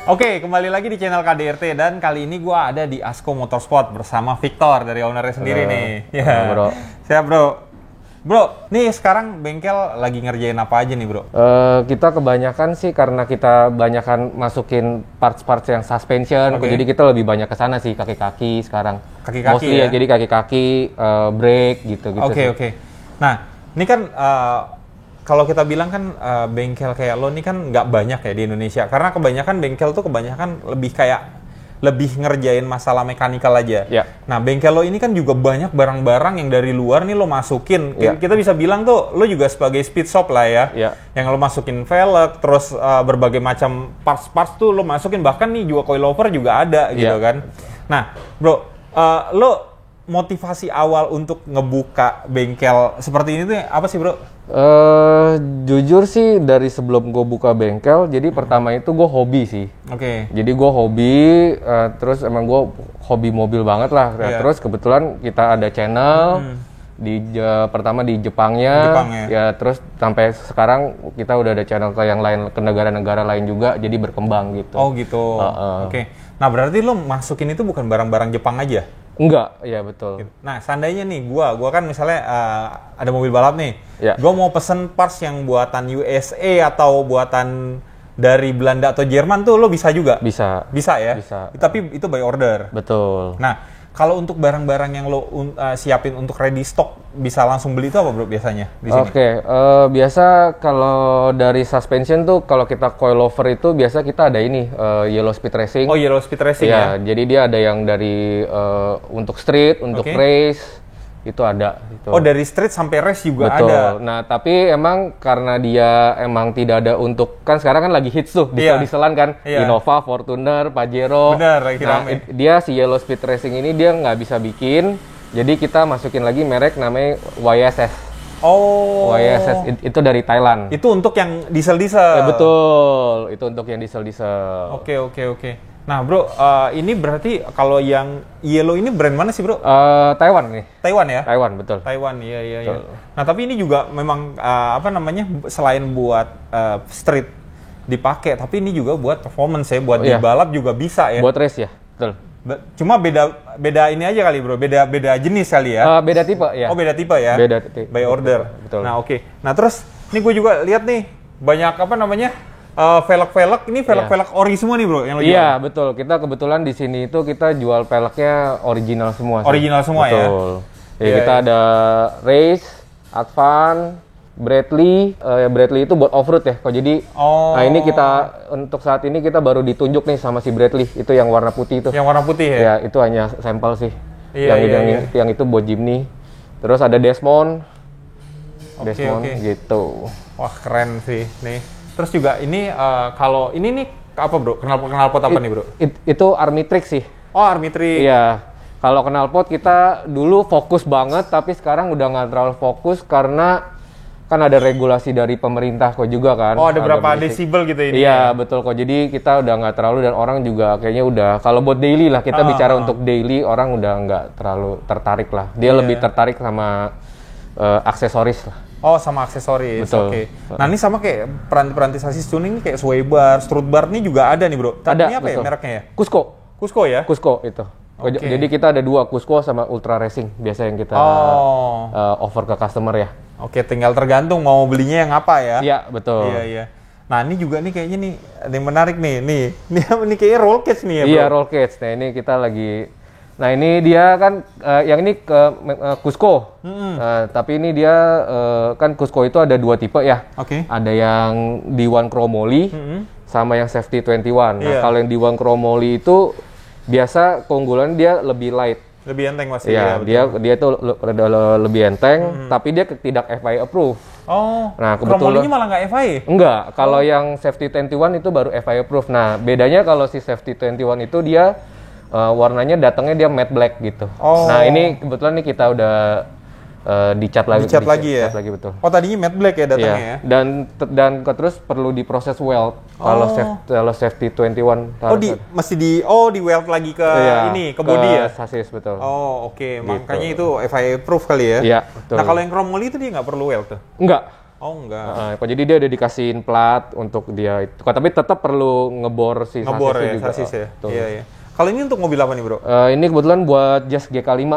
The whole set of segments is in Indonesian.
Oke, kembali lagi di channel KDRT dan kali ini gua ada di Asko Motorsport bersama Victor dari ownernya sendiri nih. Ya, bro. Siap, bro. Bro, nih sekarang bengkel lagi ngerjain apa aja nih, bro? Kita kebanyakan sih karena kita banyakan masukin parts-parts yang suspension, Oke. jadi kita lebih banyak ke sana sih, kaki-kaki sekarang. Kaki-kaki Mostly ya? jadi kaki-kaki, brake gitu-gitu. Oke, sih. oke. Nah, ini kan kalau kita bilang kan bengkel kayak lo ini kan nggak banyak ya di Indonesia. Karena kebanyakan bengkel tuh kebanyakan lebih ngerjain masalah mekanikal aja. Ya. Nah, bengkel lo ini kan juga banyak barang-barang yang dari luar nih lo masukin. Ya. Kita bisa bilang tuh lo juga sebagai speed shop lah ya. Ya. Yang lo masukin velg, terus berbagai macam parts-parts tuh lo masukin. Bahkan nih juga coilover juga ada gitu Ya. kan. Nah, bro, lo motivasi awal untuk ngebuka bengkel seperti ini tuh apa sih, bro? Jujur sih dari sebelum gue buka bengkel, jadi pertama itu gue hobi sih. Oke. Jadi gue hobi, terus emang gue hobi mobil banget lah. Nah, Iya. terus kebetulan kita ada channel pertama di Jepangnya, Jepang ya. ya terus sampai sekarang kita udah ada channel ke yang lain, ke negara-negara lain juga, jadi berkembang gitu. Oh gitu. Oke. Nah, berarti lo masukin itu bukan barang-barang Jepang aja? Enggak, iya betul. Nah, seandainya nih gua kan misalnya ada mobil balap nih. Ya. Gua mau pesen parts yang buatan USA atau buatan dari Belanda atau Jerman tuh lo bisa juga? Bisa. Bisa ya? Bisa. Tapi itu by order. Betul. Nah, kalau untuk barang-barang yang lo siapin untuk ready stock bisa langsung beli itu apa, bro, biasanya di sini? Oke, biasa kalau dari suspension tuh kalau kita coilover itu biasa kita ada ini yellow speed racing. Oh, yellow speed racing ya? Jadi dia ada yang dari untuk street, untuk Oke. race itu ada. Gitu. Oh, dari street sampai race juga Betul. ada? Nah, tapi emang karena dia emang tidak ada untuk, kan sekarang kan lagi hits tuh, Iya. diesel-dieselan kan, Iya. Innova, Fortuner, Pajero. Benar, lagi Nah, rame. dia si yellow speed racing ini dia nggak bisa bikin, jadi kita masukin lagi merek namanya YSS. Oh. YSS itu dari Thailand. Itu untuk yang diesel-diesel? Ya, betul, itu untuk yang diesel-diesel. Oke. Nah, bro, ini berarti kalau yang yellow ini brand mana sih, bro? Taiwan nih, Taiwan ya? Taiwan betul. Taiwan, iya. Betul. Nah, tapi ini juga memang selain buat street dipakai, tapi ini juga buat performance ya, buat di Iya. balap juga bisa ya. Buat race ya, betul. Cuma beda ini aja kali, bro. Beda jenis kali ya. Beda tipe ya. Oh, beda tipe ya? Beda tipe. By order. Betul. Nah, oke. Nah, terus ini gue juga lihat nih banyak velg-velg. Ini velg-velg ori semua nih, bro, yang lo jual. Iya, betul. Kita kebetulan di sini itu kita jual peleknya original semua sih. Original semua ya? Betul. Ya, Iya, kita iya. ada Race, Advan, Bradley. Bradley itu buat off-road ya. Kok jadi Oh. nah ini kita untuk saat ini kita baru ditunjuk nih sama si Bradley. Itu yang warna putih itu. Yang warna putih ya? Ya, itu hanya sampel sih. Iya, yang itu buat Jimny. Terus ada Desmond. Desmond oke. gitu. Wah, keren sih nih. Terus juga ini kalau ini nih apa, bro? Knalpot apa nih, bro? Itu Armitrix sih. Oh, Armitri. Iya, kalau knalpot kita dulu fokus banget, tapi sekarang udah nggak terlalu fokus karena kan ada regulasi dari pemerintah kok juga kan. Oh, ada berapa berisik. desibel gitu ini? Iya, betul kok. Jadi kita udah nggak terlalu dan orang juga kayaknya udah, kalau buat daily lah, kita bicara untuk daily, orang udah nggak terlalu tertarik lah. Dia Iya. lebih tertarik sama aksesoris lah. Oh, sama aksesoris. Betul. Oke. Nah, ini sama kayak peranti sasis tuning kayak sway bar, strut bar ini juga ada nih, bro. Ada, Ini apa ya betul. mereknya ya? Cusco. Cusco ya? Cusco itu. Oke. Jadi kita ada dua, Cusco sama Ultra Racing biasa yang kita Oh. offer ke customer ya. Oke, tinggal tergantung mau belinya yang apa ya? Iya, betul. Iya. Nah, ini juga nih kayaknya nih ada yang menarik nih. Ini kayaknya roll cage nih ya, bro? Iya, roll cage. Nah, ini kita lagi. Nah, ini dia kan yang ini ke Cusco. Tapi ini dia kan Cusco itu ada dua tipe ya. Oke. Ada yang D1 Chromoly sama yang Safety 21. Nah, Iya. kalau yang D1 Chromoly itu biasa keunggulan dia lebih light. Lebih enteng pasti. Iya, betul. dia tuh lebih enteng, tapi dia tidak FIA approve. Oh, Nah, kebetulan- Chromolinya malah nggak FIA? Enggak, kalau yang Safety 21 itu baru FIA approved. Nah, bedanya kalau si Safety 21 itu dia warnanya datangnya dia matte black gitu. Oh. Nah, ini kebetulan nih kita udah dicat lagi. Dicat lagi ya? Dicat lagi, betul. Oh, tadinya matte black ya datangnya Iya. ya? Dan terus perlu diproses weld kalau Safety 21. Oh, di weld lagi ke Iya, ini, ke body ya? Sasis, betul. Oh, oke. Makanya itu FIA proof kali ya? Iya, betul. Nah, kalau yang Chromoli itu dia nggak perlu weld tuh? Enggak. Oh enggak. Kok jadi dia udah dikasihin plat untuk dia itu. Tapi tetap perlu ngebor si Ngebor sasisnya ya, juga. sasis ya. Betul. Iya. Kalau ini untuk mobil apa nih bro? Ini kebetulan buat Jazz GK5.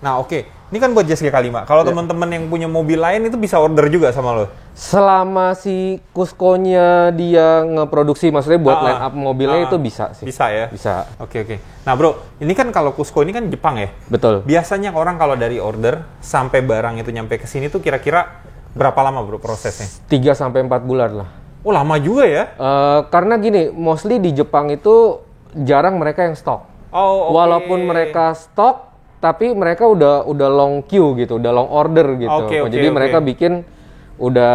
Nah oke, ini kan buat Jazz GK5. Kalau teman-teman yang punya mobil lain itu bisa order juga sama lo? Selama si Cusco-nya dia ngeproduksi, maksudnya buat line up mobilnya itu bisa sih. Bisa ya? Bisa. Oke. Nah bro, ini kan kalau Cusco ini kan Jepang ya? Betul. Biasanya orang kalau dari order sampai barang itu nyampe ke sini tuh kira-kira berapa lama bro prosesnya? 3-4 bulan lah. Oh lama juga ya? Karena gini, mostly di Jepang itu jarang mereka yang stok. Oh oke. Walaupun mereka stok, tapi mereka udah long queue gitu, udah long order gitu. Jadi mereka bikin udah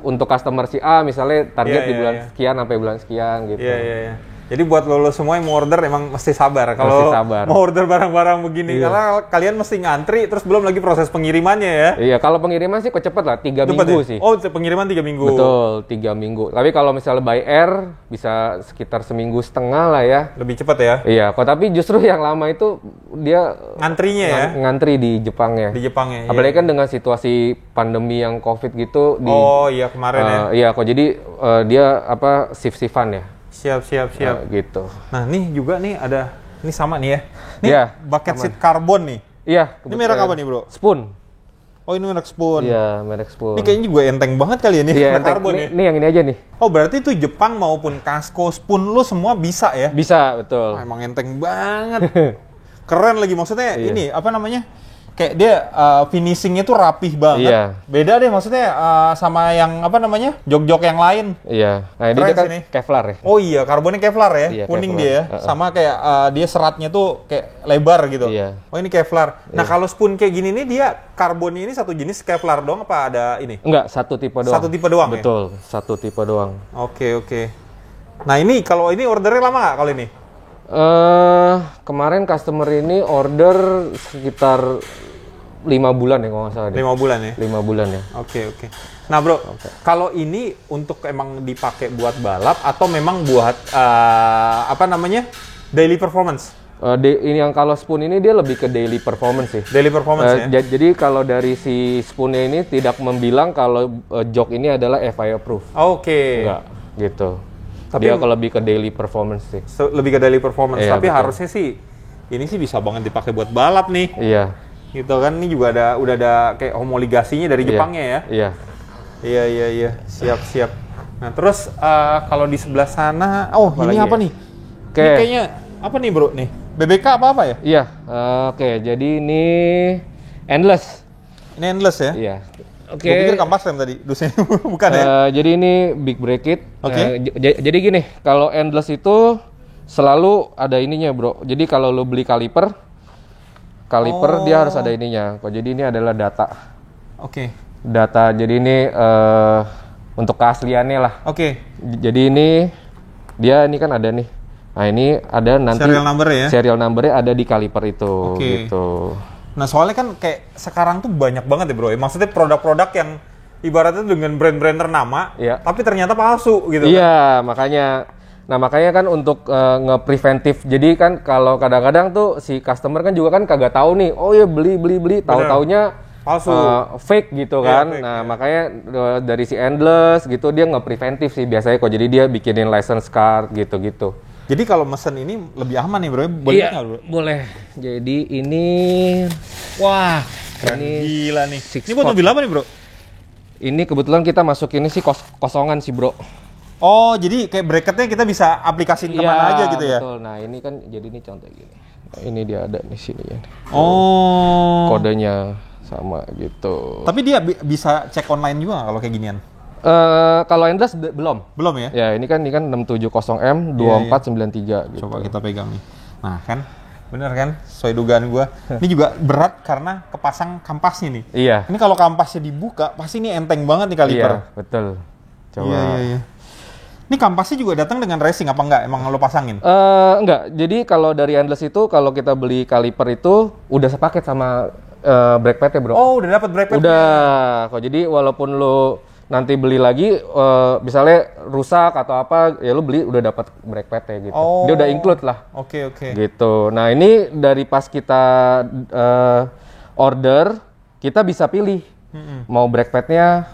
untuk customer si A misalnya target di bulan sekian sampai bulan sekian gitu. Iya. Jadi buat lo semua yang mau order emang mesti sabar kalau mau order barang-barang begini karena kalian mesti ngantri terus belum lagi proses pengirimannya ya. Iya, kalau pengiriman sih kok cepet lah, 3 minggu sih. Oh, pengiriman 3 minggu. Betul, 3 minggu. Tapi kalau misalnya by air bisa sekitar 1,5 minggu lah ya. Lebih cepat ya? Iya, kok tapi justru yang lama itu dia ngantrinya ya? Ngantri di Jepang ya. Di Jepang ya. Apalagi kan dengan situasi pandemi yang Covid gitu Oh iya kemarin ya. Iya, kok jadi dia shift-shiftan ya. Siap. Gitu. Nah, nih juga nih ada, ini sama nih ya. Ini bucket seat karbon nih. Iya. Ini merek apa nih bro? Spoon. Oh ini merek Spoon. Iya, merek Spoon. Ini kayaknya juga enteng banget kali ya nih, merek karbon ya. Ini yang ini aja nih. Oh berarti itu Jepang maupun Casco, Spoon lo semua bisa ya? Bisa, betul. Emang enteng banget. Keren lagi, maksudnya ini apa namanya? Kayak dia finishingnya tuh rapih banget. Iya. Beda deh maksudnya sama yang apa namanya jok-jok yang lain. Iya. Nah ini kan Kevlar ya. Oh iya, karbonnya Kevlar ya, iya, kuning Kevlar. dia ya. Sama kayak dia seratnya tuh kayak lebar gitu. Iya. Oh ini Kevlar. Nah kalau Spoon kayak gini nih dia karbonnya ini satu jenis Kevlar doang apa ada ini? Enggak, satu tipe doang. Satu tipe doang. Betul, satu tipe doang. Oke. Nah ini kalau ini ordernya lama nggak kalau ini? Kemarin customer ini order sekitar 5 bulan ya kalau nggak salah. 5 bulan ya? 5 bulan ya. Oke. Nah bro, kalau ini untuk emang dipakai buat balap atau memang buat apa namanya daily performance? Ini yang kalau Spoon ini dia lebih ke daily performance sih. Daily performance ya? Jadi kalau dari si Spoonnya ini tidak membilang kalau jok ini adalah FIA approved. Oke. Enggak, gitu. Tapi dia kalau lebih ke daily performance sih. Lebih ke daily performance, Iya, tapi betul. harusnya sih ini sih bisa banget dipakai buat balap nih. Iya. Gitu kan, ini juga udah ada kayak homoligasinya dari Jepangnya ya. Iya. Iya. Siap. Nah terus kalau di sebelah sana, ini apa nih? Oke. Ini kayaknya apa nih bro nih? BBK apa ya? Iya. Oke. Jadi ini endless. Ini endless ya? Iya. Oke. Gue pikir kampas rem tadi, dusnya bukan ya? Jadi ini big bracket. Oke. Jadi gini, kalau endless itu selalu ada ininya bro. Jadi kalau lo beli kaliper dia harus ada ininya. Jadi ini adalah data. Oke. Data. Jadi ini untuk keasliannya lah. Oke. Jadi ini kan ada nih. Nah ini ada nanti Serial number ya? Serial numbernya ada di kaliper itu. Oke. Gitu. Nah soalnya kan kayak sekarang tuh banyak banget ya bro. Maksudnya produk-produk yang ibaratnya dengan brand-brand ternama, tapi ternyata palsu gitu. Iya, makanya. Nah makanya kan untuk nge-preventif, jadi kan kalau kadang-kadang tuh si customer kan juga kan kagak tahu nih, oh ya beli, tahu-taunya palsu, fake gitu kan. Fake, nah makanya dari si endless gitu dia nge-preventif sih biasanya kok, jadi dia bikinin license card gitu-gitu. Jadi kalau mesen ini lebih aman nih bro, boleh nggak bro? Boleh. Jadi ini, wah keren gila nih. Ini buat mobil apa nih bro? Ini kebetulan kita masuk ini sih kosongan sih bro. Oh, jadi kayak bracketnya kita bisa aplikasiin kemana aja gitu ya? Betul. Nah, ini kan jadi ini contoh gini. Nah, ini dia ada di sini ya. Oh. Kodenya sama gitu. Tapi dia bisa cek online juga nggak kalau kayak ginian? Kalau endless belum. Belum ya? Ya, ini kan 670M 2493 gitu. Coba kita pegang nih. Nah, kan bener kan? Sesuai dugaan gua. Ini juga berat karena kepasang kampasnya nih. Iya. Ini kalau kampasnya dibuka, pasti ini enteng banget nih kaliper. Iya, betul. Coba. Iya. Ini kampasnya juga datang dengan racing apa enggak? Emang lo pasangin? Enggak. Jadi kalau dari endless itu kalau kita beli kaliper itu udah sepaket sama brake pad-nya, bro. Oh, udah dapat brake pad. Udah. Kok jadi walaupun lo nanti beli lagi misalnya rusak atau apa, ya lo beli udah dapat brake pad-nya gitu. Oh. Dia udah include lah. Oke. Gitu. Nah, ini dari pas kita order, kita bisa pilih mau brake pad-nya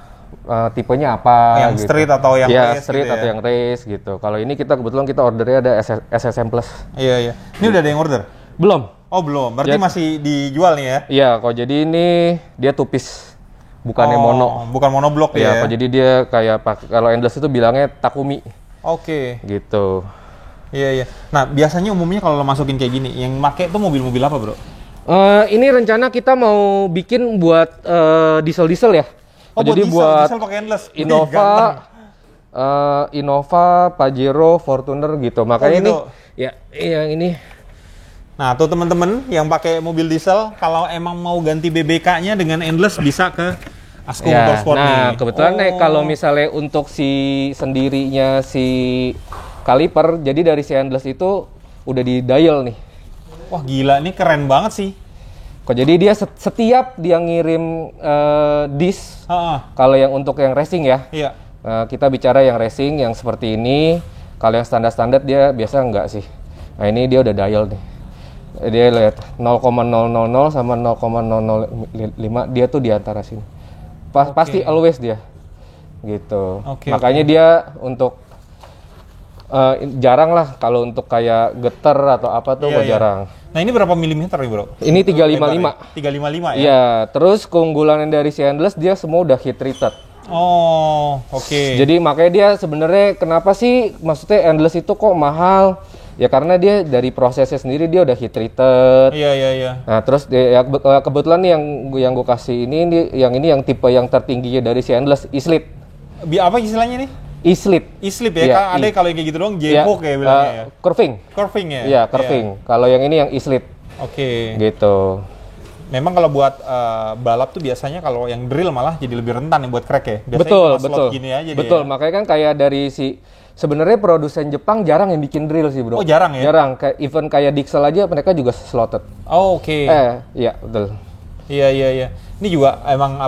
tipenya apa yang gitu. street atau yang race street gitu atau yang race gitu. Kalau ini kita kebetulan kita ordernya ada SSM Plus. Iya. Ini udah ada yang order? Belum. Oh, belum. Berarti masih dijual nih ya? Iya, kok jadi ini dia two-piece. Bukannya mono. Bukan monoblok ya? Iya, kok jadi dia kayak kalau endless itu bilangnya Takumi. Oke. Gitu. Iya. Nah, biasanya umumnya kalau lo masukin kayak gini, yang make tuh mobil-mobil apa, bro? Ini rencana kita mau bikin buat diesel-diesel ya. Jadi buat diesel pakai endless. Innova, Pajero, Fortuner gitu. Makanya gitu. Ini yang ini. Nah, tuh teman-teman yang pakai mobil diesel, kalau emang mau ganti BBK-nya dengan endless bisa ke Asko Motorsport nih. Nah, kebetulan kalau misalnya untuk sendirinya si kaliper, jadi dari si endless itu udah di dial nih. Wah, gila, ini keren banget sih. Kok jadi dia setiap dia ngirim disk, kalau yang untuk yang racing ya, kita bicara yang racing yang seperti ini. Kalau yang standar-standar dia biasa enggak sih. Nah, ini dia udah dial nih. Dia lihat 0,000 sama 0,005 dia tuh di antara sini. Pasti always dia. Gitu. Makanya dia untuk jarang lah kalau untuk kayak getar atau apa tuh jarang. Nah, ini berapa milimeter nih, bro? Ini 355. 355 ya? Iya, terus keunggulan dari si endless dia semua udah heat treated. Oh, oke. Jadi makanya dia sebenarnya kenapa sih maksudnya endless itu kok mahal? Ya karena dia dari prosesnya sendiri dia udah heat treated. Iya. Nah, terus kebetulan nih yang gue kasih ini yang tipe yang tertingginya dari si endless e-slip. Apa istilahnya nih? E-slip ya, ada kalau kayak gitu doang, J-Hook ya bilangnya ya. Curving ya? Iya, curving. Kalau yang ini yang e-slip. Oke. Gitu. Memang kalau buat balap tuh biasanya kalau yang drill malah jadi lebih rentan ya buat crack ya. Biasanya betul. Gini aja betul, dia. Makanya kan kayak dari sebenarnya produsen Jepang jarang yang bikin drill sih, bro. Oh, jarang ya? Jarang. Even kayak Dixel aja mereka juga slotted. Oh, oke. Iya, betul. Iya. Ini juga emang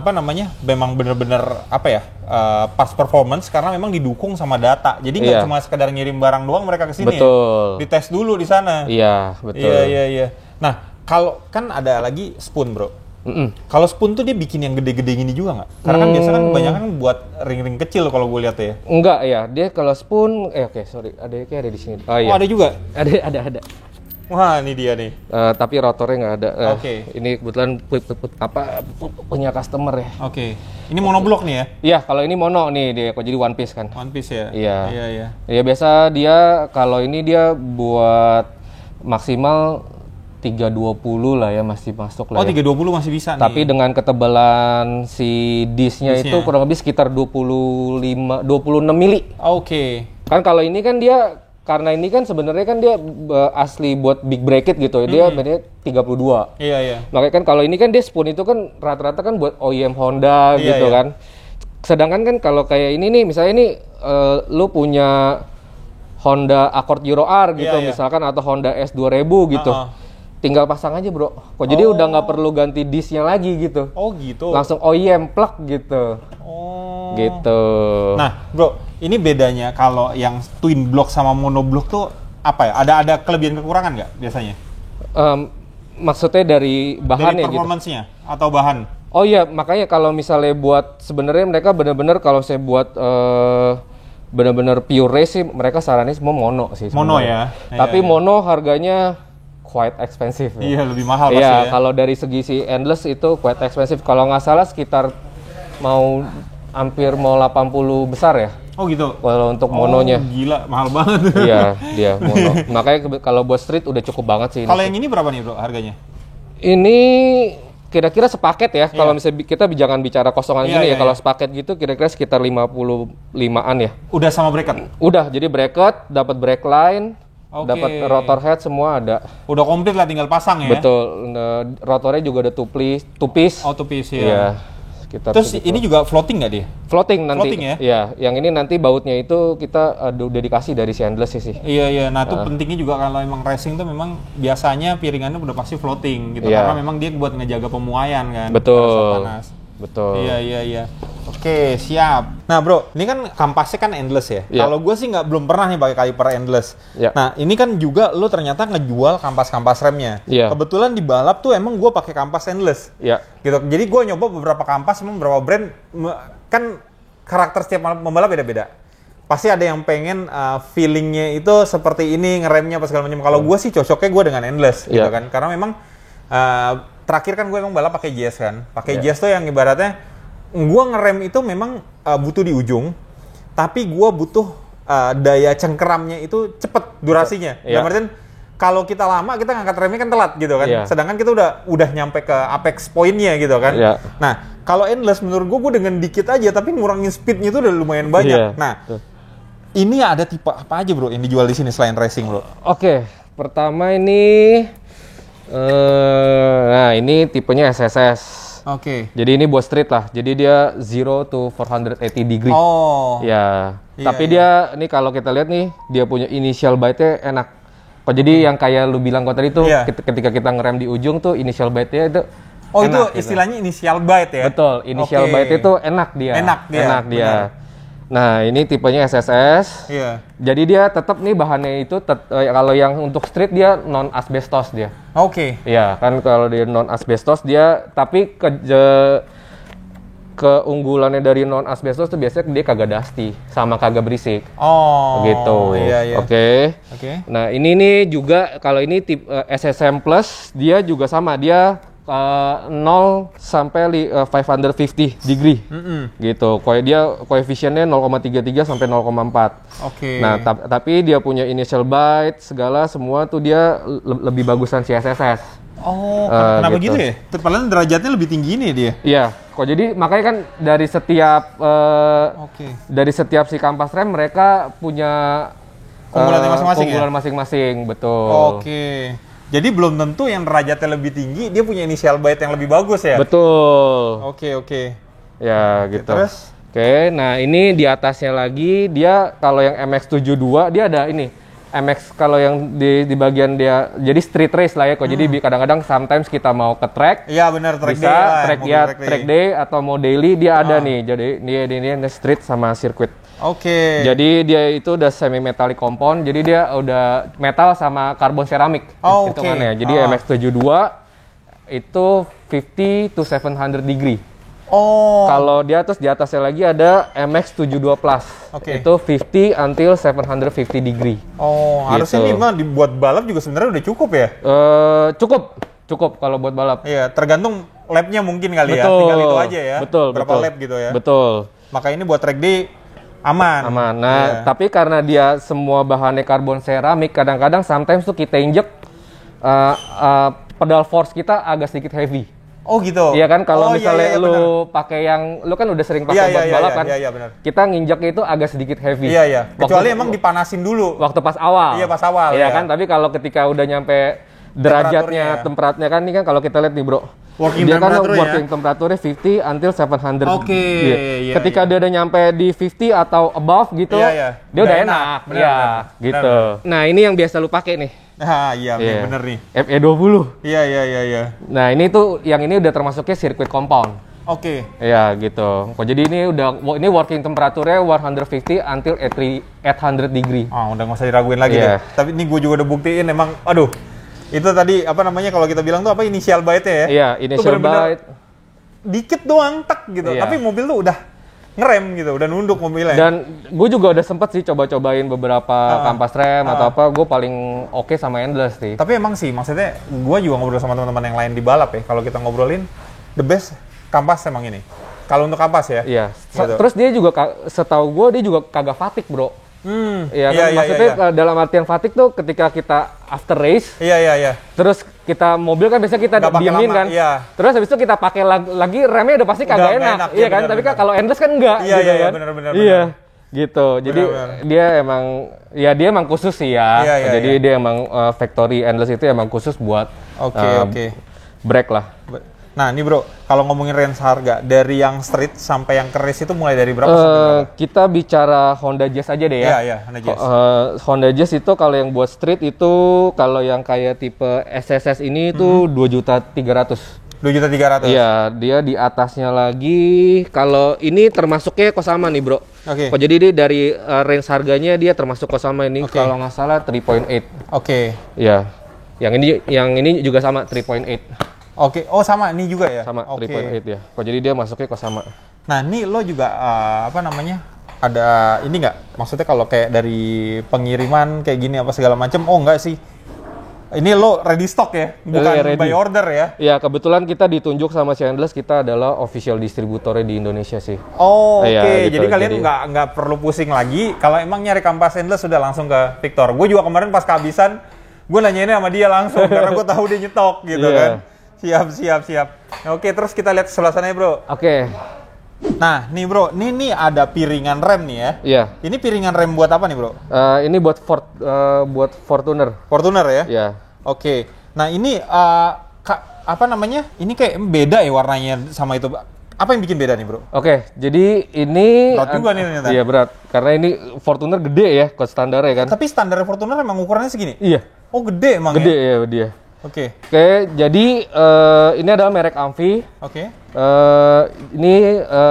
memang bener-bener pas performance karena memang didukung sama data. Jadi nggak cuma sekedar ngirim barang doang mereka ke sini. Betul. Ya. Dites dulu di sana. Iya, betul. Iya. Nah, kalau kan ada lagi spoon, bro. Kalau spoon tuh dia bikin yang gede-gede gini juga nggak? Karena kan biasanya kan kebanyakan buat ring-ring kecil kalau gue lihat ya. Enggak ya, dia kalau spoon, sorry, ada di sini. Oh iya. Ada juga? Ada. Wah, ini dia nih. Tapi rotornya nggak ada. Oke. Ini kebetulan punya customer ya. Oke. Ini monoblok nih ya? Iya, kalau ini mono nih dia kok jadi one piece kan. One piece ya? Iya. Iya. Ya biasa dia kalau ini dia buat maksimal 320 lah ya, masih masuk lah. Oh, 320 masih bisa nih. Tapi dengan ketebalan si disknya itu kurang lebih sekitar 26 mili. Oke. Kan kalau ini kan dia karena ini kan sebenarnya kan dia asli buat big bracket gitu ya. Dia benernya 32. Iya. Makanya kan kalau ini kan dia spoon itu kan rata-rata kan buat OEM Honda gitu kan. Sedangkan kan kalau kayak ini nih misalnya ini lu punya Honda Accord Euro R gitu misalkan atau Honda S2000 gitu. Tinggal pasang aja, bro. Kok jadi udah nggak perlu ganti disknya lagi gitu. Oh gitu. Langsung OEM plug gitu. Oh. Gitu. Nah, bro, ini bedanya kalau yang twin block sama monoblock tuh apa ya? Ada kelebihan kekurangan nggak biasanya? Maksudnya dari bahannya dari performance-nya gitu? Atau bahan? Oh iya, makanya kalau misalnya buat sebenarnya mereka benar-benar kalau saya buat benar-benar pure race sih mereka saranin semua mono sih. Mono ya. Tapi mono harganya quite expensive. Iya, lebih mahal pasti ya. Kalau dari segi si endless itu quite expensive. Kalau nggak salah sekitar hampir mau 80 besar ya. Oh gitu. Kalau untuk mononya. Gila, mahal banget. Iya, dia mono. Makanya kalau buat street udah cukup banget sih. Kalau yang ini berapa nih, bro, harganya? Ini kira-kira sepaket ya. Kalau misalnya kita jangan bicara kosongan gini ya. Kalau sepaket gitu kira-kira sekitar 55-an ya. Udah sama bracket? Udah, jadi bracket, dapat brake line. Dapat rotor head semua ada. Udah komplit lah, tinggal pasang ya. Betul. Rotornya juga ada two-piece. Oh, two-piece ya. Iya. Terus ini juga floating nggak dia? Floating nanti. Floating ya? Iya, yang ini nanti bautnya itu kita udah dikasih dari si endless sih. Iya. Nah, itu pentingnya juga kalau emang racing tuh memang biasanya piringannya udah pasti floating gitu. Karena memang dia buat ngejaga pemuaian kan. Betul. Panas. Betul. Iya. Oke, siap. Nah, bro, ini kan kampasnya kan endless ya. Kalau gue sih belum pernah nih pakai kaliper endless. Nah, ini kan juga lo ternyata ngejual kampas-kampas remnya. Kebetulan di balap tuh emang gue pakai kampas endless. Gitu. Jadi gue nyoba beberapa kampas, emang beberapa brand kan karakter setiap pembalap beda-beda. Pasti ada yang pengen feelingnya itu seperti ini, ngeremnya apa segala macam. Kalau gue sih cocoknya gue dengan endless gitu kan. Karena memang terakhir kan gue emang balap pakai JS kan. Pakai JS tuh yang ibaratnya gue ngerem itu memang butuh di ujung, tapi gue butuh daya cengkeramnya itu cepet durasinya. Berarti kalau kita lama kita ngangkat remnya kan telat gitu kan. Sedangkan kita udah nyampe ke apex pointnya gitu kan. Nah kalau endless menurut gue dengan dikit aja tapi ngurangin speednya itu udah lumayan banyak. Nah ini ada tipe apa aja bro yang dijual di sini selain racing bro? Oke, pertama ini nah ini tipenya SSS. Oke. Jadi ini buat street lah. Jadi dia 0 to 480 degree. Oh. Ya. Tapi dia ini kalau kita lihat nih, dia punya initial bite-nya enak. Jadi yang kayak lu bilang kok tadi tuh, ketika kita ngerem di ujung tuh initial bite-nya itu enak, itu istilahnya gitu. Initial bite ya? Betul. Initial bite itu enak dia. Enak dia. Nah, ini tipenya SSS. Jadi dia tetap nih bahannya itu kalau yang untuk street dia non asbestos dia. Iya, kan kalau dia non asbestos dia tapi keunggulannya dari non asbestos tuh biasanya dia kagak dusty sama kagak berisik. Gitu. Oke. Nah, ini nih juga kalau ini tip SSM Plus dia juga sama, dia 0 sampai 550 degree. Gitu. Dia koefisiennya 0,33 sampai 0,4. Nah, tapi dia punya initial bite segala semua tuh dia lebih bagusan si SSS. Kenapa gitu ya? Padahal derajatnya lebih tinggi nih dia. Iya, jadi makanya kan dari setiap si kampas rem mereka punya keunggulannya masing-masing keunggulan masing-masing, betul. Jadi belum tentu yang derajatnya lebih tinggi dia punya initial bite yang lebih bagus ya? Betul. Ya, gitu. Terus? Nah ini di atasnya lagi dia kalau yang MX72 dia ada ini. MX kalau yang di bagian dia jadi street race lah ya kok. Jadi kadang-kadang sometimes kita mau ke track. Iya benar, track bisa, day lah. Track day atau mau daily dia ada nih. Jadi dia street sama sirkuit. Jadi dia itu udah semi metallic compound. Jadi dia udah metal sama karbon seramik hitungannya. Jadi MX72 itu 50 to 700 degree. Kalau di atasnya lagi ada MX72 Plus. Itu 50 until 750 degree. Harusnya ini mah dibuat balap juga sebenarnya udah cukup ya? Cukup kalau buat balap. Iya, tergantung lapnya mungkin kali ya. Tinggal itu aja ya. Berapa lap gitu ya? Betul. Maka ini buat track day aman. Nah, tapi karena dia semua bahannya karbon seramik, kadang-kadang sometimes tuh kita injek pedal force kita agak sedikit heavy. Gitu. Iya kan kalau misalnya lu pakai yang lu kan udah sering pakai buat balap kan. Benar. Kita nginjeknya itu agak sedikit heavy. Kecuali emang dipanasin dulu. Waktu pas awal. Iya, pas awal. Iya kan, tapi kalau ketika udah nyampe derajatnya, temperaturnya kan ini kan kalau kita lihat nih, Bro. Dia kan working temperaturnya 50 until 700. Ketika dia udah nyampe di 50 atau above gitu, dia udah enak. Gitu. Nah, ini yang biasa lu pakai nih. Bener nih. FE20. Iya. Nah, ini tuh yang ini udah termasuknya sirkuit compound. Iya, gitu. Jadi ini working temperaturnya 150 until 800 degree. Udah nggak usah diraguin lagi deh. Tapi ini gue juga udah buktiin emang, itu tadi apa namanya kalau kita bilang tuh apa initial bite-nya ya? Iya, initial bite. Dikit doang gitu. Tapi mobil tuh udah ngerem gitu, udah nunduk mobilnya. Dan gue juga udah sempet sih coba-cobain beberapa kampas rem atau apa, gue paling oke sama endless sih. Tapi emang sih, maksudnya gue juga ngobrol sama teman-teman yang lain di balap ya, kalau kita ngobrolin, the best kampas emang ini. Kalau untuk kampas ya. Iya. Gitu. Terus dia juga, setahu gue dia juga kagak fatigue bro. Maksudnya dalam artian fatigue tuh ketika kita after race. Terus kita mobil kan biasanya kita diemin kan. Terus habis itu kita pakai lagi remnya udah pasti kagak enak. Iya kan? Tapi kan kalau endless kan enggak. Iya, benar. Gitu. Jadi dia emang khusus sih ya. Jadi dia emang factory endless itu emang khusus buat brake lah. Nah ini bro, kalau ngomongin range harga dari yang street sampai yang ke race itu mulai dari berapa sampai berapa? Kita bicara Honda Jazz aja deh ya. Iya, Honda Jazz. Honda Jazz itu kalau yang buat street itu kalau yang kayak tipe SSS ini itu 2.300.000. 2.300.000. Iya, dia di atasnya lagi. Kalau ini termasuknya Kosama nih bro. Jadi dia dari range harganya dia termasuk Kosama ini. Kalau nggak salah 3.8. Iya. Yang ini juga sama 3.8. Sama ini juga ya? Sama 3.8 ya. Jadi dia masuknya Kosama. Nah, ini lo juga apa namanya? Ada ini nggak? Maksudnya kalau kayak dari pengiriman kayak gini apa segala macam? Oh, enggak sih. Ini lo ready stock ya, bukan ready. by order ya? Ya, kebetulan kita ditunjuk sama Endless, kita adalah official distributornya di Indonesia sih. Oh, oke. Gitu. Jadi kalian nggak perlu pusing lagi. Kalau emang nyari kampas Endless sudah langsung ke Victor. Gue juga kemarin pas kehabisan, gue nanyainnya sama dia langsung karena gue tahu dia nyetok gitu kan. Siap. Oke, terus kita lihat sebelah sana ya, bro. Oke. Nah, nih bro, ini ada piringan rem nih ya. Iya. Ini piringan rem buat apa nih, bro? Ini buat Fortuner. Fortuner ya? Iya. Oke. Nah, ini apa namanya? Ini kayak beda ya warnanya sama itu. Apa yang bikin beda nih, bro? Oke, jadi ini berat juga nih ternyata. Iya, berat. Karena ini Fortuner gede ya, kode standarnya kan. Tapi standar Fortuner emang ukurannya segini? Iya. Oh, gede emang gede ya? Gede ya, dia. Oke. Oke, jadi ini adalah merek Amfi. Oke. Ini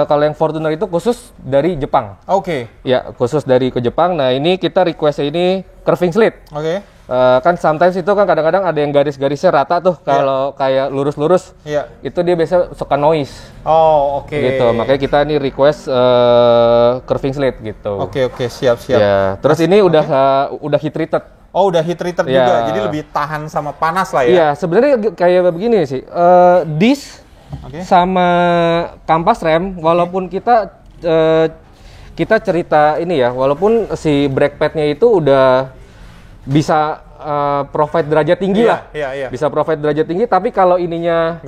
kalau yang Fortuner itu khusus dari Jepang. Oke. Ya, khusus dari ke Jepang. Nah, ini kita request ini curving slit. Oke. Kan sometimes itu kan kadang-kadang ada yang garis-garisnya rata tuh. Kalau kayak lurus-lurus, itu dia biasa suka noise. Oh, oke. Gitu. Makanya kita ini request curving slit gitu. Oke, siap. Ya, terus ini udah heat treated. Oh, udah heat treated juga, jadi lebih tahan sama panas lah ya? Iya, sebenarnya kayak begini sih, disc sama kampas rem, walaupun kita cerita ini ya, walaupun si brake pad-nya itu udah bisa provide derajat tinggi lah, bisa provide derajat tinggi, tapi kalau ininya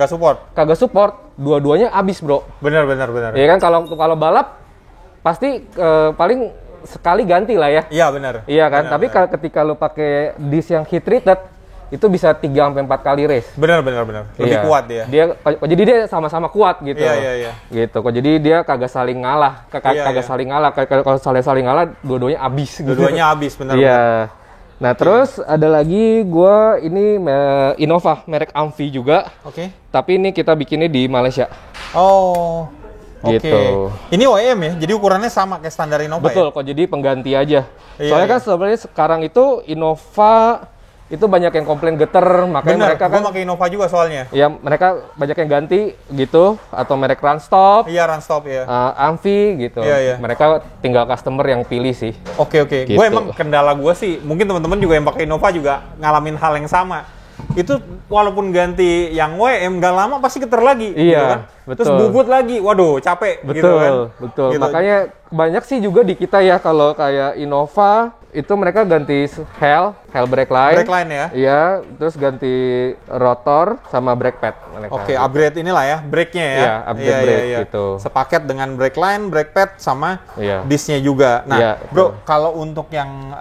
kagak support, dua-duanya abis bro. Bener. Ya kan, kalau balap pasti paling sekali ganti lah ya. Iya benar. Iya kan. Tapi ketika lo pakai disc yang heat treated itu bisa 3-4 kali race. Benar. Lebih kuat dia. Jadi dia sama-sama kuat gitu. Iya. Gitu. Kok jadi dia kagak saling ngalah. Kagak saling ngalah. Kalau saling ngalah dua-duanya abis. Dua-duanya abis benar. Iya. Nah, terus ada lagi ini Innova merek Amfi juga. Oke. Tapi ini kita bikinnya di Malaysia. Oh. Gitu. Ini OEM ya, jadi ukurannya sama kayak standar Innova. Betul, kok jadi pengganti aja. Soalnya kan sebenarnya sekarang itu Innova itu banyak yang komplain geter, makanya mereka kan pakai Innova juga soalnya. Ya, mereka banyak yang ganti gitu, atau merek Runstop. Iya, Runstop ya. Amfi gitu. Iya. Mereka tinggal customer yang pilih sih. Oke. Gitu. Gue emang kendala gue sih, mungkin teman-teman juga yang pakai Innova juga ngalamin hal yang sama. Itu walaupun ganti yang WM gak lama pasti geter lagi. Iya, gitu kan? betul. Terus bubut lagi, waduh capek. Betul, gitu kan? Betul. Gitu. Makanya banyak sih juga di kita ya, kalau kayak Innova itu mereka ganti Hell brake line. Brake line ya? Iya, terus ganti rotor sama brake pad. Oke, upgrade inilah ya, brake-nya ya? Iya, upgrade brake gitu. Sepaket dengan brake line, brake pad, sama disc-nya juga. Nah, bro, kalau untuk yang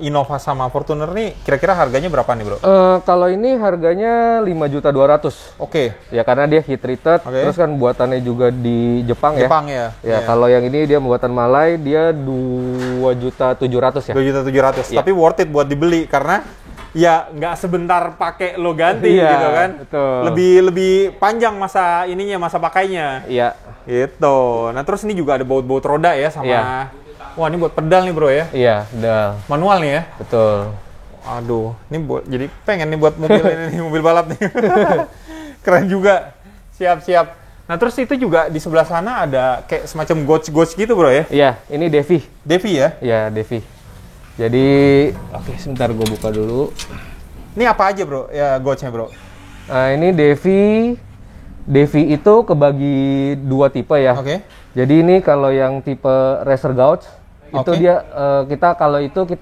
Innova sama Fortuner nih, kira-kira harganya berapa nih bro? Kalau ini harganya 5.200.000. Oke. Ya, karena dia heat treated, terus kan buatannya juga di Jepang ya. Jepang ya? Ya, kalau yang ini dia buatan Malai, dia 2.700.000 ya. 2.700.000, tapi worth it buat dibeli karena ya nggak sebentar pakai lo ganti gitu kan. Betul. Lebih panjang masa pakainya. Iya. Gitu. Nah, terus ini juga ada baut-baut roda ya sama. Wah, ini buat pedal nih bro ya. Iya, pedal. Manual nih ya. Betul. Aduh, ini jadi pengen nih buat mobil ini mobil balap nih. Keren juga. Siap. Nah, terus itu juga di sebelah sana ada kayak semacam gauge gitu bro ya? Iya, ini Devi. Devi ya? Iya, Devi. Jadi, oke, sebentar gue buka dulu. Ini apa aja bro, ya gauge-nya bro? Ini Devi itu kebagi dua tipe ya. Oke. Jadi ini kalau yang tipe racer gauge, itu dia kita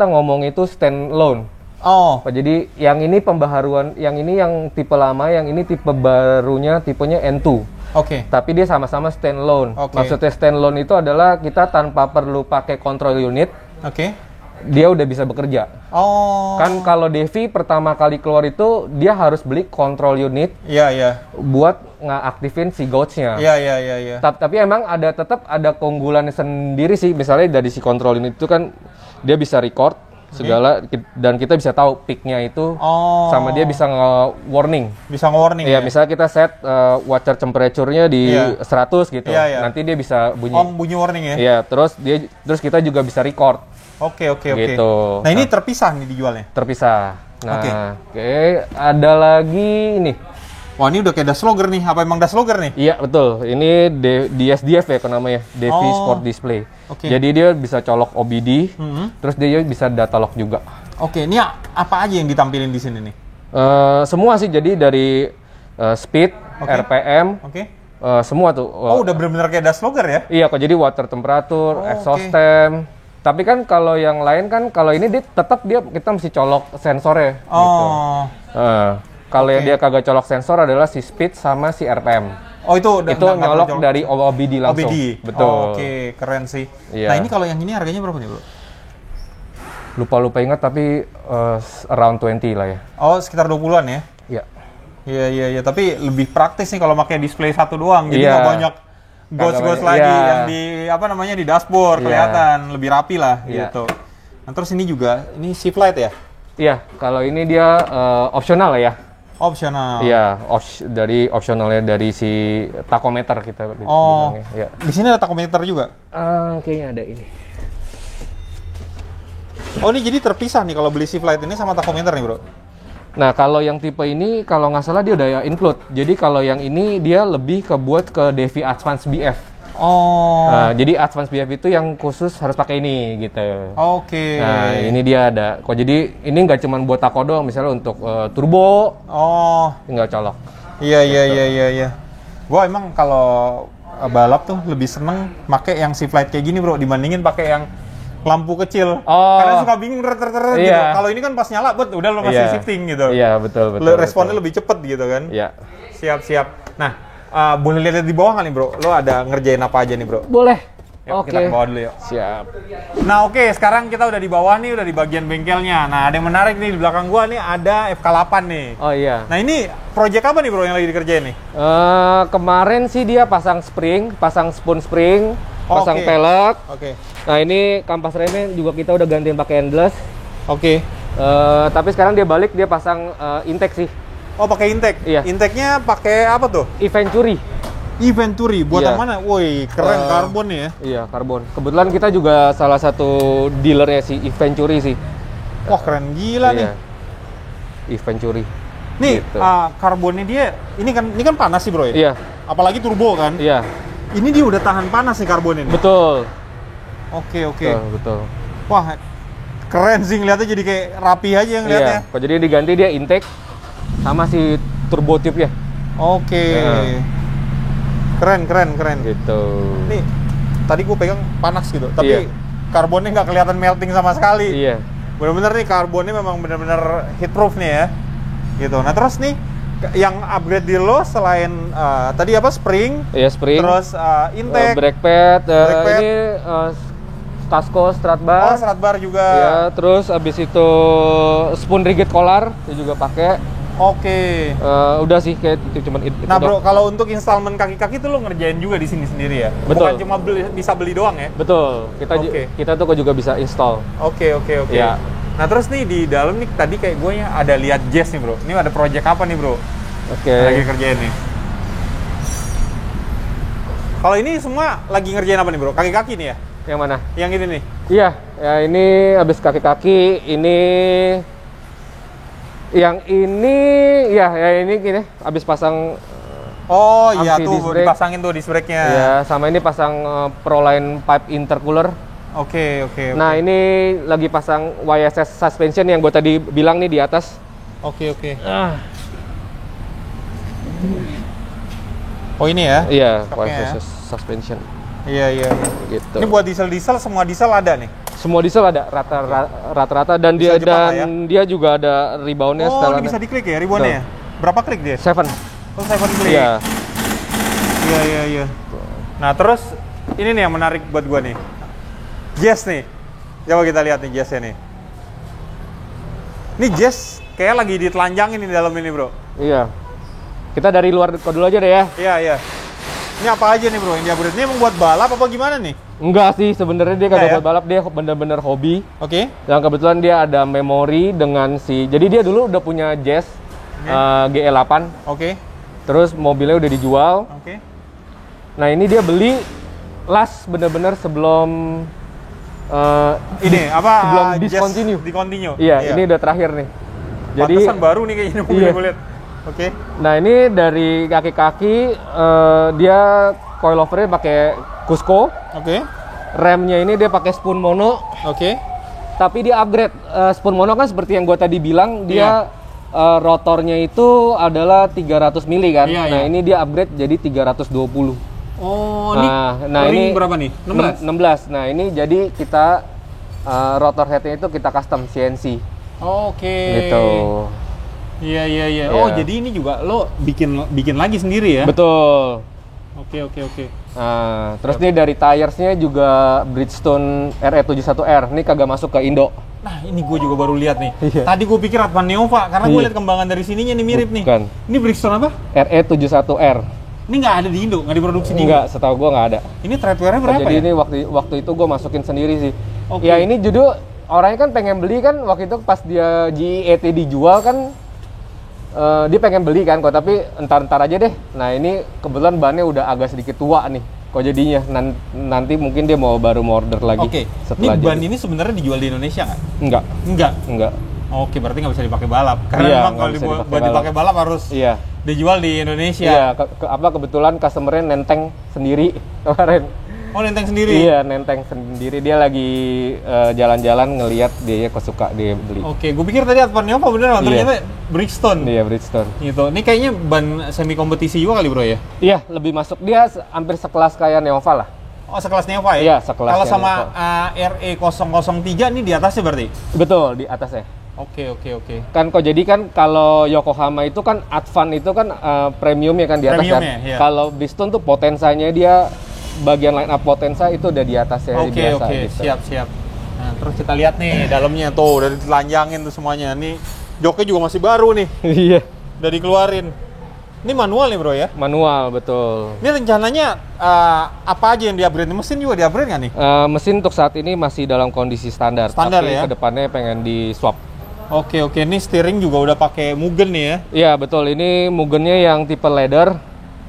ngomong itu standalone. Oh. Jadi yang ini pembaharuan, yang ini yang tipe lama, yang ini tipe barunya tipenya N2. Oke. Tapi dia sama-sama standalone. Maksudnya standalone itu adalah kita tanpa perlu pakai control unit. Oke. Dia udah bisa bekerja. Oh. Kan kalau Devi pertama kali keluar itu dia harus beli control unit. Iya. Buat ngaktifin si gauge-nya. Iya. Tapi emang tetap ada keunggulannya sendiri sih. Misalnya dari si control unit itu kan dia bisa record segala dan kita bisa tahu peak-nya itu sama dia bisa nge-warning. Bisa nge-warning. Iya, misalnya kita set water temperature-nya di 100 gitu. Iya. Nanti dia bisa bunyi. Bunyi warning ya. Iya, terus kita juga bisa record. Oke. Gitu. Nah, ini terpisah nih dijualnya. Terpisah. Nah, oke. Ada lagi ini. Wah, ini udah kayak Daslogger nih. Apa emang Daslogger nih? Iya, betul. Ini DSDF ya namanya, DV Sport Display. Jadi dia bisa colok OBD, terus dia bisa data log juga. Oke, ini apa aja yang ditampilin di sini nih? Semua sih, jadi dari speed, RPM, semua tuh. Oh, udah benar-benar kayak Daslogger ya? Iya, kok jadi water temperature, exhaust temp. Tapi kan kalau yang lain kan, kalau ini dia tetap kita mesti colok sensornya. Gitu. Kalau yang dia kagak colok sensor adalah si speed sama si RPM. Oh, itu nyolok dari OBD langsung. OBD. Betul. Oke, keren sih. Iya. Nah, ini kalau yang ini harganya berapa nih, Bro? Lupa ingat, tapi around 20 lah ya. Oh, sekitar 20-an ya? Iya. Iya. Tapi lebih praktis nih kalau pakai display satu doang. Jadi nggak banyak ghost lagi yang di dashboard kelihatan. Lebih rapi lah gitu. Nah, terus ini juga, ini shift light ya? Iya, kalau ini dia opsional ya. Opsional. Iya, dari opsionalnya dari si tachometer kita bilangnya. Ya. Di sini ada tachometer juga? Kayaknya ada ini. Oh, ini jadi terpisah nih kalau beli shift light ini sama tachometer nih, Bro? Nah, kalau yang tipe ini, kalau nggak salah dia udah include. Jadi kalau yang ini dia lebih buat ke DV Advanced BF. Jadi Advanced BF itu yang khusus harus pakai ini gitu. Oke. Nah, ini dia ada. Kok jadi ini nggak cuma buat tacho doang, misalnya untuk turbo. Tinggal colok. Iya. Gua emang kalau balap tuh lebih seneng pakai yang shift light kayak gini, Bro, dibandingin pakai yang lampu kecil. Karena suka bingung gitu. Kalau ini kan pas nyala, udah lo masih shifting gitu. Iya, betul. Responnya lebih cepet gitu kan. Iya. Siap. Nah, boleh lihat di bawah nggak nih, Bro? Lo ada ngerjain apa aja nih, Bro? Boleh. Yuk, kita ke bawah dulu yuk. Siap. Nah, sekarang kita udah di bawah nih, udah di bagian bengkelnya. Nah, ada yang menarik nih di belakang gua nih, ada FK8 nih. Oh iya. Nah, ini project apa nih, Bro, yang lagi dikerjain nih? Kemarin sih dia pasang spring, pasang spoon spring, pasang pelek. Nah, ini kampas remnya juga kita udah gantiin pakai endless. Tapi sekarang dia balik, dia pasang intake sih. Oh, pakai intake? Iya. Intake-nya pakai apa tuh? Eventuri. Buatan mana? Woi, keren, karbon nih ya? Iya, karbon. Kebetulan kita juga salah satu dealernya si Eventuri sih. Wah, keren gila nih. Eventuri. Nih, gitu. Karbonnya dia, ini kan panas sih, Bro ya? Iya. Apalagi turbo kan? Iya. Ini dia udah tahan panas nih karbonnya nih? Betul. Oke. Betul. Wah, keren sih ngeliatnya, jadi kayak rapi aja ngeliatnya. Iya. Jadi diganti dia intake sama si turbo tube ya. Keren. Gitu. Nih, tadi gue pegang panas gitu, tapi karbonnya nggak kelihatan melting sama sekali. Iya. Bener-bener nih karbonnya memang bener-bener heatproof nih ya. Gitu. Nah, terus nih yang upgrade di lo selain tadi apa, spring? Iya, spring. Terus intake, brake pad. Ini Casco strut bar. Strut bar juga. Ya, terus abis itu spoon rigid collar dia juga pakai. Udah sih kayak itu cuma itu. Nah, Bro, kalau untuk installment kaki-kaki tuh lo ngerjain juga di sini sendiri ya? Betul. Bukan cuma bisa beli doang ya? Betul. Kita tuh juga bisa install. Oke. Ya. Nah, terus nih di dalam nih tadi kayak gue ada lihat jazz nih, Bro. Ini ada project apa nih, Bro? Lagi kerjain nih. Kalau ini semua lagi ngerjain apa nih, Bro? Kaki-kaki nih ya? Yang mana? Yang ini nih? Iya, ya ini habis kaki-kaki, ini gini, habis pasang. Oh iya tuh, dipasangin tuh disc brake-nya. Iya, sama ini pasang Proline pipe intercooler. Oke. Nah, ini lagi pasang YSS suspension yang gue tadi bilang nih di atas. Oke. Oh, ini ya? Iya, YSS suspension. Iya. Gitu. Ini buat diesel, semua diesel ada nih? Semua diesel ada, rata-rata, dan dia juga ada reboundnya. Oh, ini bisa diklik ya reboundnya? Berapa klik dia? 7. Oh, 7 klik? Iya. Iya. Nah, terus ini nih yang menarik buat gua nih. Jazz nih. Coba kita lihat nih jazznya nih. Ini jazz kayak lagi ditelanjangin di dalam ini, Bro. Iya. Kita dari luar dulu aja deh ya. Iya. Ini apa aja nih, Bro? Yang di-upgrade ini emang buat balap apa gimana nih? Enggak sih, sebenarnya dia kagak buat balap, dia bener-bener hobi. Oke. Dan kebetulan dia ada memori dengan jadi dia dulu udah punya Jazz GE8. Oke. Terus mobilnya udah dijual. Oke. Nah, ini dia beli bener-bener sebelum sebelum discontinue. Di continue. Iya, ini udah terakhir nih. Jadi pantesan baru nih kayaknya mobilnya gue lihat. Oke. Nah ini dari kaki-kaki dia coilovernya pakai Cusco. Oke. Remnya ini dia pakai spoon mono. Oke. Tapi dia upgrade. Spoon mono kan seperti yang gue tadi bilang dia rotornya itu adalah 300 mili kan. Nah ini dia upgrade jadi 320. Oh, nah ini berapa nih? 16. Nah ini jadi kita rotor headnya itu kita custom CNC. Oke. Gitu. Iya. Oh, jadi ini juga lo bikin lagi sendiri ya? Betul. Oke. Nah, terus nih dari tiresnya juga Bridgestone RE71R. Ini kagak masuk ke Indo. Nah, ini gue juga baru lihat nih. Tadi gue pikir Advan Neova karena gue lihat kembangan dari sininya nih mirip nih. Ini Bridgestone apa? RE71R. Ini nggak ada di Indo, nggak diproduksi di Indo? Nggak, setahu gue nggak ada. Ini treadwear-nya berapa jadi ya? Ini waktu itu gue masukin sendiri sih. Ya ini judul orangnya kan pengen beli kan waktu itu pas dia GET dijual kan dia pengen beli kan kok, tapi entar aja deh. Nah ini kebetulan bannya udah agak sedikit tua nih kok jadinya. Nanti mungkin dia baru mau order lagi. Oke. Ini ban ini sebenarnya dijual di Indonesia nggak? Enggak. Oke, berarti nggak bisa dipakai balap. Karena memang kalau dipakai balap harus dijual di Indonesia. Iya, kebetulan customer-nya nenteng sendiri kemarin. Oh, nenteng sendiri? Iya, nenteng sendiri. Dia lagi jalan-jalan ngelihat dia kesuka dia beli. Oke, gue pikir tadi Advan Neova beneran, ternyata Bridgestone. Iya, Bridgestone. Gitu. Ini kayaknya ban semi kompetisi juga kali, Bro ya? Iya, lebih masuk. Dia hampir sekelas kayak Neova lah. Oh, sekelas Neova ya? Iya, sekelas. Kalau sama RE003 ini di atasnya berarti? Betul, di atasnya. Oke. Kan kok jadi kan kalau Yokohama itu kan Advan itu kan premium ya kan di atas kan. Iya. Kalau Bridgestone tuh potensanya dia bagian line up potensa itu udah di atasnya biasa. Oke, gitu. Siap. Nah, terus kita lihat nih dalamnya tuh udah ditelanjangin tuh semuanya. Nih joknya juga masih baru nih. Iya. Udah dikeluarin. Ini manual nih, Bro ya? Manual, betul. Ini rencananya apa aja yang di-upgrade? Mesin juga di-upgrade nggak nih? Mesin untuk saat ini masih dalam kondisi standar tapi ya? Kedepannya pengen di-swap. Oke. Ini steering juga udah pakai Mugen nih ya? Iya, betul. Ini Mugennya yang tipe leather.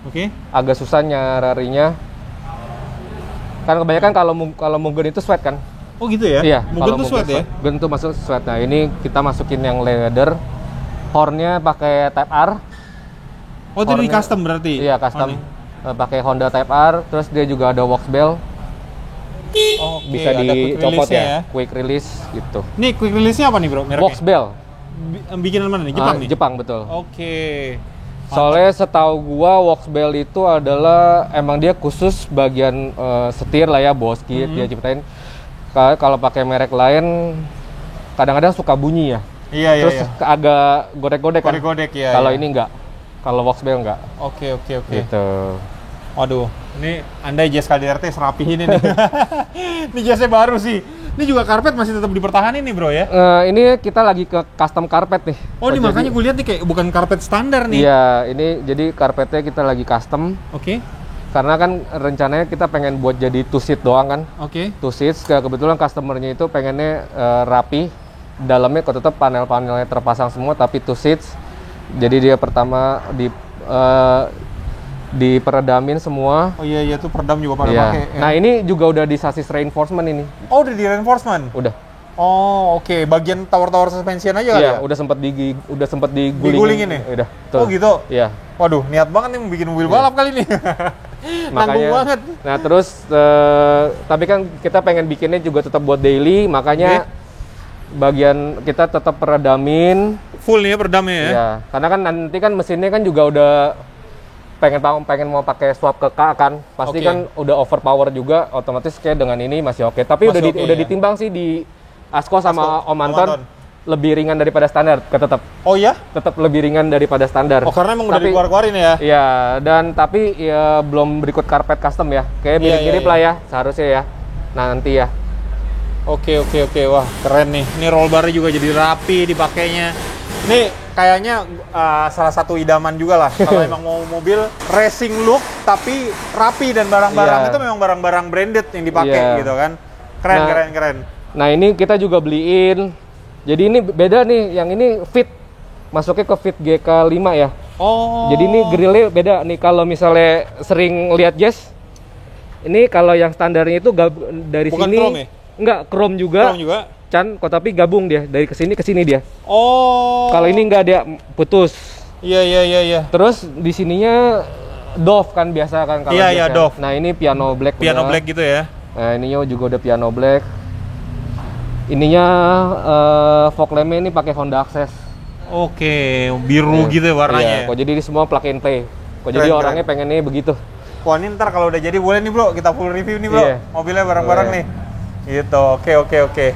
Oke. Agak susah nyararinya. Kan kebanyakan kalau Mugen itu sweat kan? Oh gitu ya? Iya. Mugen tuh sweat ya? Mugen tuh masuk sweat. Nah ini kita masukin yang leather. Hornnya pakai Type R. Oh itu di custom berarti? Iya custom. Pakai Honda Type R. Terus dia juga ada wax bell. Bisa dicopot ya? Quick release gitu. Nih quick release-nya apa nih, Bro? Mereknya? Wax bell. Bikinan mana nih? Jepang nih? Jepang, betul. Oke. Soalnya setahu gua wax bell itu adalah emang dia khusus bagian setir lah ya, boskit dia ciptain. Kalau pakai merek lain kadang-kadang suka bunyi ya. Iya. Terus agak godek-godek kan. Ya. Kalau ini enggak. Kalau wax bell enggak. Oke. Gitu. Waduh, ini andai jazz KDRT serapihin ini. Ini jazznya baru sih. Ini juga karpet masih tetap dipertahanin nih, Bro ya? Ini kita lagi ke custom karpet nih. Oh, ini makanya gue lihat nih kayak bukan karpet standar nih. Iya, ini jadi karpetnya kita lagi custom. Oke. Karena kan rencananya kita pengen buat jadi two seat doang kan. Oke. Two seats, kebetulan customernya itu pengennya rapi. Dalamnya kok tetap panel-panelnya terpasang semua tapi two seats. Jadi dia pertama diperedamin semua. Oh iya tuh peredam juga pada pakai. Ya. Nah ini juga udah di sasis reinforcement ini. Oh udah di reinforcement? Udah. Oh oke. Bagian tower suspension aja kali ya? Udah sempet digulingin nih? Udah. Tuh. Oh gitu? Iya. Waduh niat banget nih bikin mobil balap kali nih. Nanggung banget. Nah terus tapi kan kita pengen bikinnya juga tetap buat daily, makanya bagian kita tetap peredamin. Full nih ya peredamnya ya? Iya. Karena kan nanti kan mesinnya kan juga udah pengen mau pakai swap ke K kan, pasti kan udah overpower juga, otomatis kayak dengan ini masih oke. Tapi udah ditimbang sih di Asko sama Om Anton lebih ringan daripada standar, tetap. Oh ya? Tetap lebih ringan daripada standar. Oh karena emang udah dikeluarin ya? Iya, dan tapi ya belum berikut karpet custom ya, kayak mirip-mirip lah ya, seharusnya ya. Nah nanti ya. Oke, wah keren nih. Ini roll bar juga jadi rapi dipakainya. Ini kayaknya salah satu idaman juga lah kalau emang mau mobil racing look tapi rapi dan barang-barang itu memang barang-barang branded yang dipakai gitu kan. Keren. Nah ini kita juga beliin. Jadi ini beda nih, yang ini fit. Masuknya ke fit GK5 ya. Oh. Jadi ini grillnya beda nih, kalau misalnya sering lihat Jazz. Ini kalau yang standarnya itu dari bukan sini. Chrome ya? Enggak, chrome juga. Kok tapi gabung dia dari kesini ke sini dia. Oh. Kalau ini enggak, dia putus. Iya. Terus di sininya Dove kan biasa kan kalau Iya, Dove. Nah, ini piano black. Piano black gitu ya. Nah, ininya juga udah piano black. Ininya fog lamp-nya ini pakai Honda Access. Oke, biru gitu ya warnanya. Iya, kok jadi semua plug and play. Kok jadi orangnya pengennya begitu. Wah, ini ntar kalau udah jadi boleh nih bro, kita full review nih bro. Iya. Mobilnya bareng-bareng nih. Gitu, oke.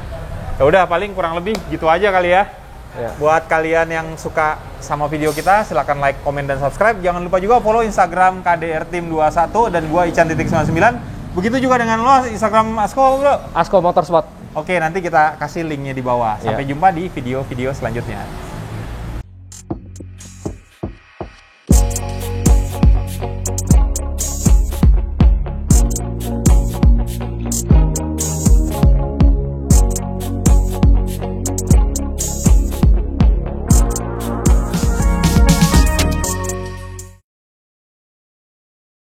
Ya udah paling kurang lebih gitu aja kali ya. Iya. Buat kalian yang suka sama video kita, silahkan like, komen, dan subscribe. Jangan lupa juga follow Instagram KDR Team 21 dan gua Ican.99. Begitu juga dengan lo Instagram Asko bro. Asko Motorsport. Oke, nanti kita kasih linknya di bawah. Sampai jumpa di video-video selanjutnya.